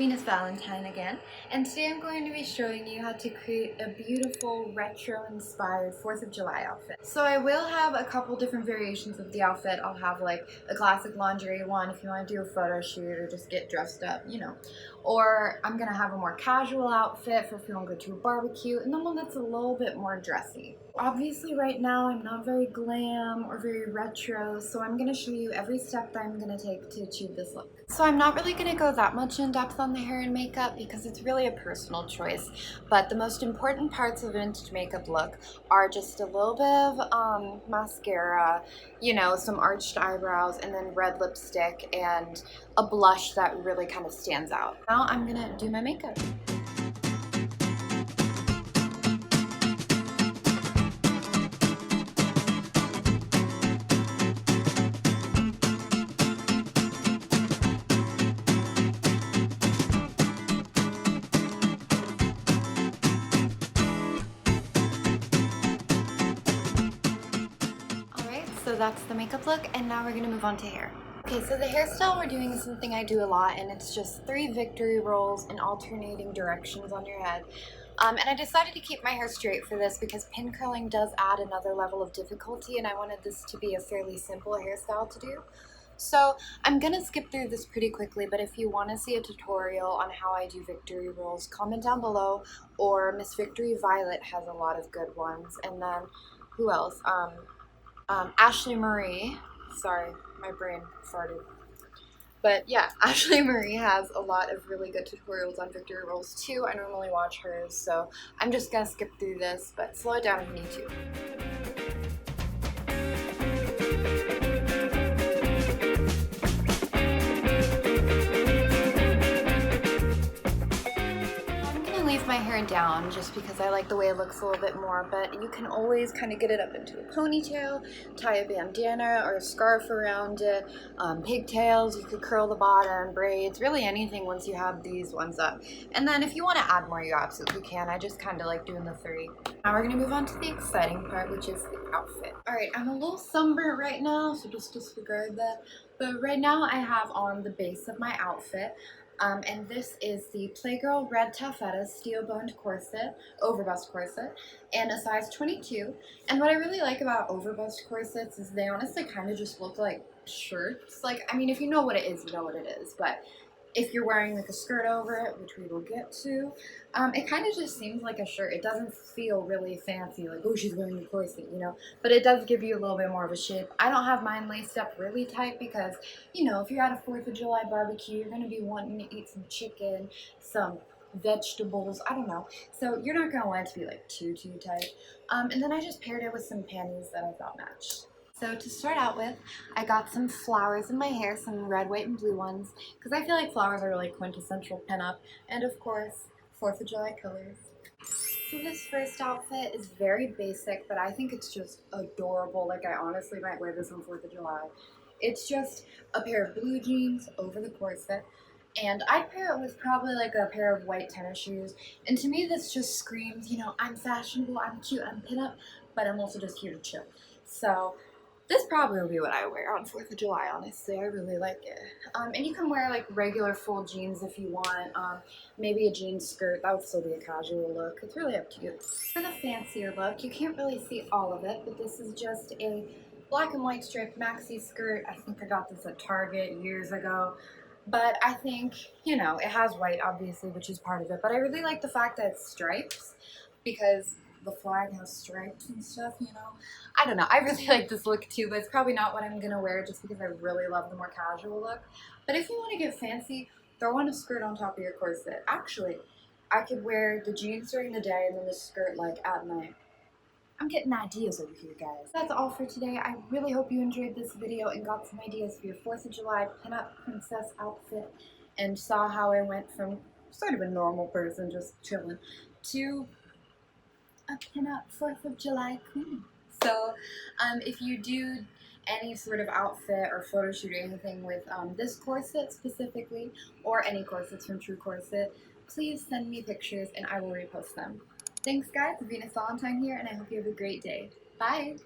Venus Valentine again, and today I'm going to be showing you how to create a beautiful retro-inspired 4th of July outfit. So I will have a couple different variations of the outfit. I'll have like a classic lingerie one if you want to do a photo shoot or just get dressed up, you know. Or I'm going to have a more casual outfit for if you want to go to a barbecue, and then one that's a little bit more dressy. Obviously right now I'm not very glam or very retro, so I'm going to show you every step that I'm going to take to achieve this look. So I'm not really going to go that much in depth on the hair and makeup because it's really a personal choice, but the most important parts of a vintage makeup look are just a little bit of mascara, you know, some arched eyebrows, and then red lipstick and a blush that really kind of stands out. Now I'm going to do my makeup. So that's the makeup look, and now we're gonna move on to hair. Okay, so the hairstyle we're doing is something I do a lot, and it's just 3 victory rolls in alternating directions on your head. And I decided to keep my hair straight for this because pin curling does add another level of difficulty, and I wanted this to be a fairly simple hairstyle to do. So I'm gonna skip through this pretty quickly, but if you want to see a tutorial on how I do victory rolls, comment down below, or Miss Victory Violet has a lot of good ones, and then who else? Ashley Marie, sorry, my brain farted. But yeah, Ashley Marie has a lot of really good tutorials on victory rolls too. I normally watch hers, so I'm just gonna skip through this, but slow it down if you need to. My hair down just because I like the way it looks a little bit more, but you can always kind of get it up into a ponytail, tie a bandana or a scarf around it, pigtails, you could curl the bottom, braids, really anything once you have these ones up. And then if you want to add more, you absolutely can. I just kind of like doing the 3. Now we're going to move on to the exciting part, which is the outfit. Alright, I'm a little sunburnt right now, so just disregard that. But right now I have on the base of my outfit. And this is the Playgirl Red Taffeta Steel Boned Corset, Overbust Corset, and a size 22. And what I really like about Overbust corsets is they honestly kind of just look like shirts. Like, I mean, if you know what it is, you know what it is. But if you're wearing like a skirt over it, which we will get to, it kind of just seems like a shirt. It doesn't feel really fancy, like, oh, she's wearing a corset, you know, but it does give you a little bit more of a shape. I don't have mine laced up really tight because, you know, if you're at a 4th of July barbecue, you're going to be wanting to eat some chicken, some vegetables, I don't know, so you're not going to want it to be like too tight. And then I just paired it with some panties that I thought matched. So to start out with, I got some flowers in my hair, some red, white, and blue ones, because I feel like flowers are really quintessential pinup, and of course, 4th of July colors. So this first outfit is very basic, but I think it's just adorable. Like, I honestly might wear this on 4th of July. It's just a pair of blue jeans over the corset, and I'd pair it with probably like a pair of white tennis shoes. And to me, this just screams, you know, I'm fashionable, I'm cute, I'm pinup, but I'm also just here to chill. So this probably will be what I wear on 4th of July, honestly. I really like it. And you can wear like regular full jeans if you want. Maybe a jean skirt. That would still be a casual look. It's really up to you. For the fancier look, you can't really see all of it, but this is just a black and white striped maxi skirt. I think I got this at Target years ago. But I think, you know, it has white, obviously, which is part of it. But I really like the fact that it's stripes because the flag has stripes and stuff, you know. I don't know. I really like this look too, but it's probably not what I'm going to wear just because I really love the more casual look. But if you want to get fancy, throw on a skirt on top of your corset. Actually, I could wear the jeans during the day and then the skirt like at night. I'm getting ideas over here, guys. That's all for today. I really hope you enjoyed this video and got some ideas for your 4th of July pinup princess outfit and saw how I went from sort of a normal person just chilling to a pinup 4th of July queen. So if you do any sort of outfit or photo shoot or anything with this corset specifically, or any corsets from True Corset, please send me pictures and I will repost them. Thanks guys, Venus Valentine here, and I hope you have a great day. Bye!